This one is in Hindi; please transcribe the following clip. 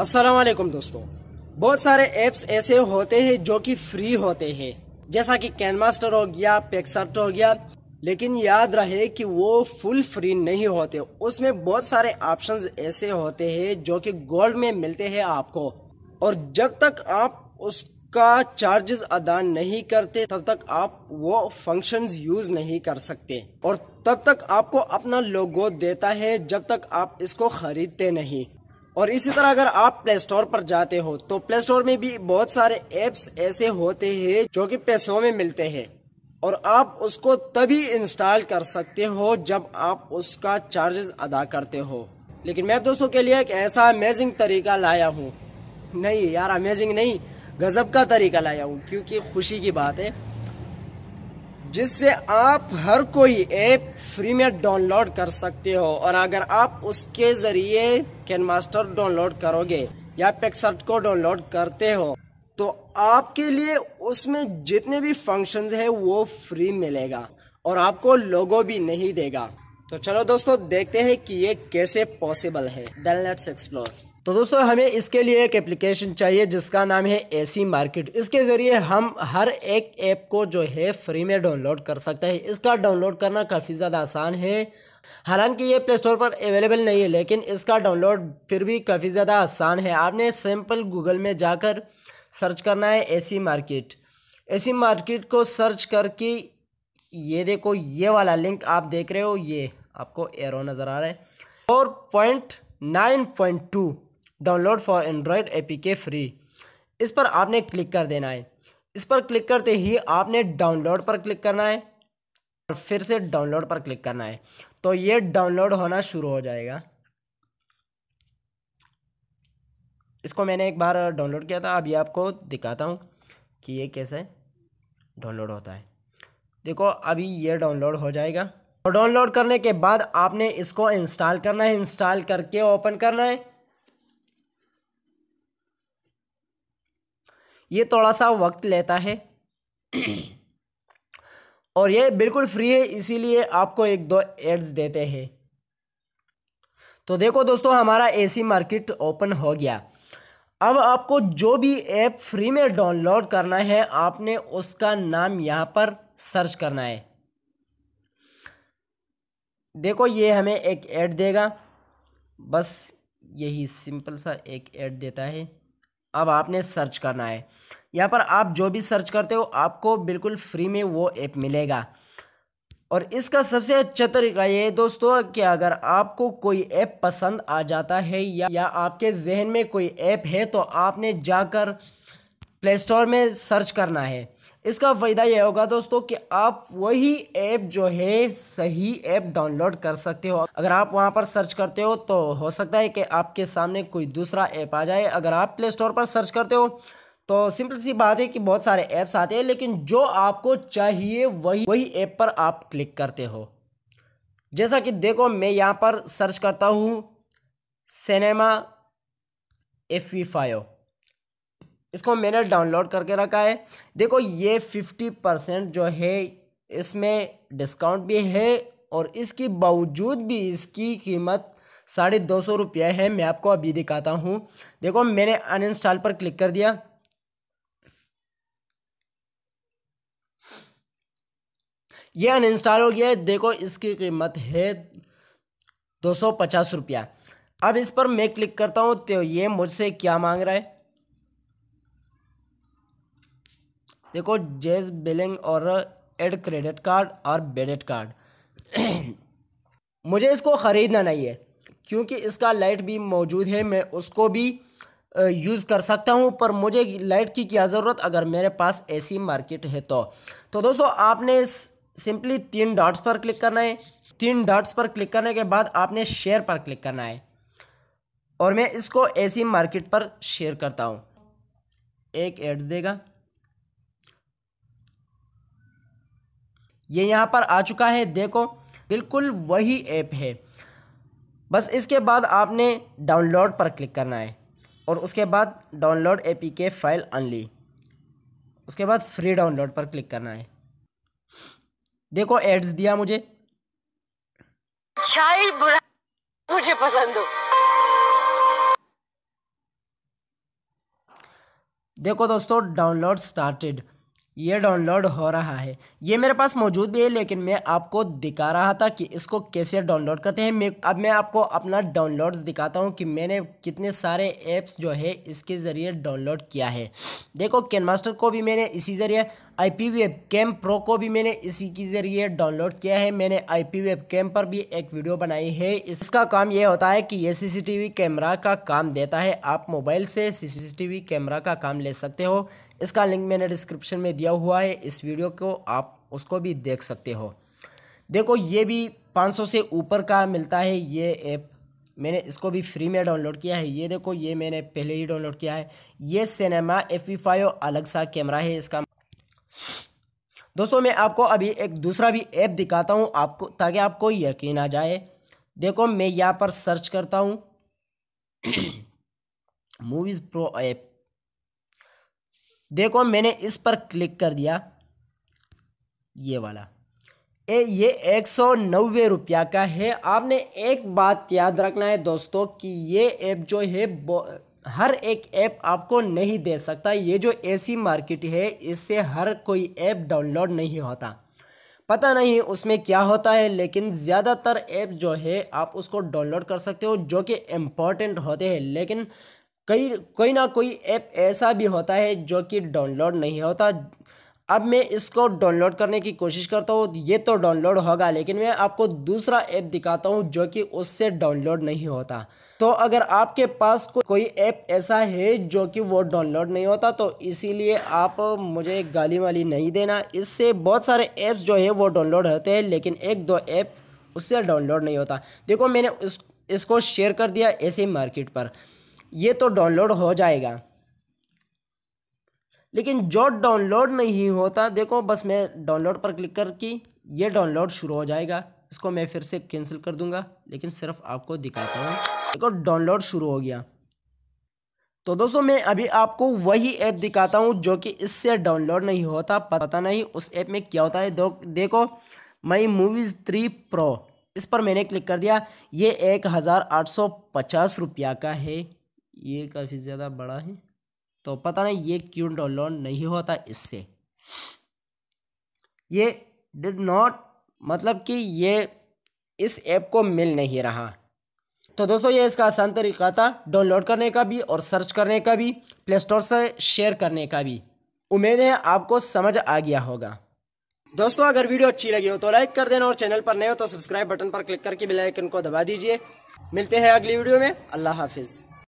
अस्सलाम वालेकुम दोस्तों। बहुत सारे ऐप्स ऐसे होते हैं जो कि फ्री होते हैं, जैसा कि कैनमास्टर हो गया, पिक्सार्ट हो गया, लेकिन याद रहे कि वो फुल फ्री नहीं होते। उसमें बहुत सारे ऑप्शंस ऐसे होते हैं जो कि गोल्ड में मिलते हैं आपको, और जब तक आप उसका चार्जेस अदा नहीं करते तब तक आप वो फंक्शंस यूज नहीं कर सकते, और तब तक आपको अपना लोगो देता है जब तक आप इसको खरीदते नहीं। और इसी तरह अगर आप प्ले स्टोर पर जाते हो तो प्ले स्टोर में भी बहुत सारे ऐप्स ऐसे होते हैं जो कि पैसों में मिलते हैं, और आप उसको तभी इंस्टॉल कर सकते हो जब आप उसका चार्जेस अदा करते हो। लेकिन मैं दोस्तों के लिए एक ऐसा अमेजिंग तरीका लाया हूँ, नहीं यार अमेजिंग नहीं, गजब का तरीका लाया हूँ, क्योंकि खुशी की बात है, जिससे आप हर कोई ऐप फ्री में डाउनलोड कर सकते हो। और अगर आप उसके जरिए कैनमास्टर डाउनलोड करोगे या पिक्सार्ट को डाउनलोड करते हो तो आपके लिए उसमें जितने भी फंक्शंस है वो फ्री मिलेगा और आपको लोगो भी नहीं देगा। तो चलो दोस्तों देखते हैं कि ये कैसे पॉसिबल है। Then let's explore. तो दोस्तों हमें इसके लिए एक एप्लीकेशन चाहिए जिसका नाम है एसी मार्केट। इसके ज़रिए हम हर एक ऐप को जो है फ्री में डाउनलोड कर सकते हैं। इसका डाउनलोड करना काफ़ी ज़्यादा आसान है, हालांकि ये प्ले स्टोर पर अवेलेबल नहीं है, लेकिन इसका डाउनलोड फिर भी काफ़ी ज़्यादा आसान है। आपने सिंपल गूगल में जाकर सर्च करना है एसी मार्केट। एसी मार्केट को सर्च करके ये देखो, ये वाला लिंक आप देख रहे हो, ये आपको एरो नज़र आ रहा है 4.9.2 download for Android APK free. इस पर आपने क्लिक कर देना है। इस पर क्लिक करते ही आपने डाउनलोड पर क्लिक करना है और फिर से डाउनलोड पर क्लिक करना है, तो ये डाउनलोड होना शुरू हो जाएगा। इसको मैंने एक बार डाउनलोड किया था, अभी आपको दिखाता हूँ कि ये कैसे डाउनलोड होता है। देखो अभी ये डाउनलोड हो जाएगा, और डाउनलोड करने के बाद आपने इसको इंस्टॉल करना है। इंस्टॉल करके ओपन करना है। ये थोड़ा सा वक्त लेता है और ये बिल्कुल फ्री है, इसीलिए आपको एक दो एड्स देते हैं। तो देखो दोस्तों, हमारा एसी मार्केट ओपन हो गया। अब आपको जो भी ऐप फ्री में डाउनलोड करना है आपने उसका नाम यहाँ पर सर्च करना है। देखो ये हमें एक ऐड देगा, बस यही सिंपल सा एक ऐड देता है। अब आपने सर्च करना है। यहाँ पर आप जो भी सर्च करते हो आपको बिल्कुल फ्री में वो ऐप मिलेगा। और इसका सबसे अच्छा तरीका ये है दोस्तों कि अगर आपको कोई ऐप पसंद आ जाता है या आपके जहन में कोई ऐप है तो आपने जाकर प्ले स्टोर में सर्च करना है। इसका फ़ायदा यह होगा दोस्तों कि आप वही ऐप जो है सही ऐप डाउनलोड कर सकते हो। अगर आप वहां पर सर्च करते हो तो हो सकता है कि आपके सामने कोई दूसरा ऐप आ जाए। अगर आप प्ले स्टोर पर सर्च करते हो तो सिंपल सी बात है कि बहुत सारे ऐप्स आते हैं, लेकिन जो आपको चाहिए वही ऐप पर आप क्लिक करते हो। जैसा कि देखो मैं यहाँ पर सर्च करता हूँ सिनेमा FV5, इसको मैंने डाउनलोड करके रखा है। देखो ये 50% जो है इसमें डिस्काउंट भी है, और इसके बावजूद भी इसकी कीमत ₹250 है। मैं आपको अभी दिखाता हूँ। देखो मैंने अनइंस्टॉल पर क्लिक कर दिया। ये अनइंस्टॉल हो गया है। देखो इसकी कीमत है ₹250। अब इस पर मैं क्लिक करता हूँ तो ये मुझसे क्या मांग रहा है, देखो जेज बिलिंग और एड क्रेडिट कार्ड और डेबिट कार्ड। मुझे इसको ख़रीदना नहीं है क्योंकि इसका लाइट भी मौजूद है, मैं उसको भी यूज़ कर सकता हूँ, पर मुझे लाइट की क्या ज़रूरत अगर मेरे पास एसी मार्केट है तो दोस्तों आपने सिंपली 3 डॉट्स पर क्लिक करना है। 3 डॉट्स पर क्लिक करने के बाद आपने शेयर पर क्लिक करना है, और मैं इसको एसी मार्केट पर शेयर करता हूँ। एक एड्स देगा, ये यहाँ पर आ चुका है। देखो बिल्कुल वही ऐप है। बस इसके बाद आपने डाउनलोड पर क्लिक करना है, और उसके बाद डाउनलोड एपीके फाइल अनली, उसके बाद फ्री डाउनलोड पर क्लिक करना है। देखो एड्स दिया मुझे, शायद बुरा मुझे पसंद हो। देखो दोस्तों, डाउनलोड स्टार्टेड, ये डाउनलोड हो रहा है। ये मेरे पास मौजूद भी है, लेकिन मैं आपको दिखा रहा था कि इसको कैसे डाउनलोड करते हैं। अब मैं आपको अपना डाउनलोड्स दिखाता हूँ कि मैंने कितने सारे ऐप्स जो है इसके ज़रिए डाउनलोड किया है। देखो, कैनमास्टर को भी मैंने इसी ज़रिए, IP वेबकैम प्रो को भी मैंने इसी के ज़रिए डाउनलोड किया है। मैंने IP वेबकैम पर भी एक वीडियो बनाई है। इसका काम ये होता है कि ये CCTV कैमरा का काम देता है। आप मोबाइल से CCTV कैमरा का काम ले सकते हो। इसका लिंक मैंने डिस्क्रिप्शन में दिया हुआ है, इस वीडियो को आप उसको भी देख सकते हो। देखो, ये भी 500 से ऊपर का मिलता है ये ऐप। मैंने इसको भी फ्री में डाउनलोड किया है। ये देखो, ये मैंने पहले ही डाउनलोड किया है। ये सिनेमा FE5 अलग सा कैमरा है इसका। दोस्तों, मैं आपको अभी एक दूसरा भी ऐप दिखाता हूँ आपको, ताकि आपको यकीन आ जाए। देखो, मैं यहाँ पर सर्च करता हूँ मूवीज़ प्रो ऐप। देखो, मैंने इस पर क्लिक कर दिया, ये वाला। ये 190 रुपया का है। आपने एक बात याद रखना है दोस्तों कि ये ऐप जो है हर एक ऐप आपको नहीं दे सकता। ये जो ऐसी मार्केट है, इससे हर कोई ऐप डाउनलोड नहीं होता। पता नहीं उसमें क्या होता है, लेकिन ज़्यादातर ऐप जो है आप उसको डाउनलोड कर सकते हो जो कि इम्पोर्टेंट होते हैं। लेकिन कोई ना कोई ऐप ऐसा भी होता है जो कि डाउनलोड नहीं होता। अब मैं इसको डाउनलोड करने की कोशिश करता हूँ। ये तो डाउनलोड होगा, लेकिन मैं आपको दूसरा ऐप दिखाता हूँ जो कि उससे डाउनलोड नहीं होता। तो अगर आपके पास कोई ऐप ऐसा है जो कि वो डाउनलोड नहीं होता, तो इसीलिए आप मुझे गाली वाली नहीं देना। इससे बहुत सारे ऐप्स जो है वो डाउनलोड होते हैं, लेकिन एक दो ऐप उससे डाउनलोड नहीं होता। देखो, मैंने इसको शेयर कर दिया ऐसे मार्केट पर, ये तो डाउनलोड हो जाएगा। लेकिन जो डाउनलोड नहीं होता, देखो, बस मैं डाउनलोड पर क्लिक करके ये डाउनलोड शुरू हो जाएगा। इसको मैं फिर से कैंसिल कर दूंगा, लेकिन सिर्फ आपको दिखाता हूँ। देखो, डाउनलोड शुरू हो गया। तो दोस्तों, मैं अभी आपको वही ऐप दिखाता हूँ जो कि इससे डाउनलोड नहीं होता। पता नहीं उस ऐप में क्या होता है। देखो, माई मूवीज़ 3 प्रो, इस पर मैंने क्लिक कर दिया। ये 1850 रुपया का है। ये काफ़ी ज़्यादा बड़ा है, तो पता नहीं ये क्यों डाउनलोड नहीं होता इससे। ये डिड नॉट, मतलब कि ये इस ऐप को मिल नहीं रहा। तो दोस्तों, ये इसका आसान तरीका था डाउनलोड करने का भी और सर्च करने का भी, प्ले स्टोर से शेयर करने का भी। उम्मीद है आपको समझ आ गया होगा। दोस्तों, अगर वीडियो अच्छी लगी हो तो लाइक कर देना, और चैनल पर नए हो तो सब्सक्राइब बटन पर क्लिक करके बेल आइकन को दबा दीजिए। मिलते हैं अगली वीडियो में। अल्लाह हाफिज।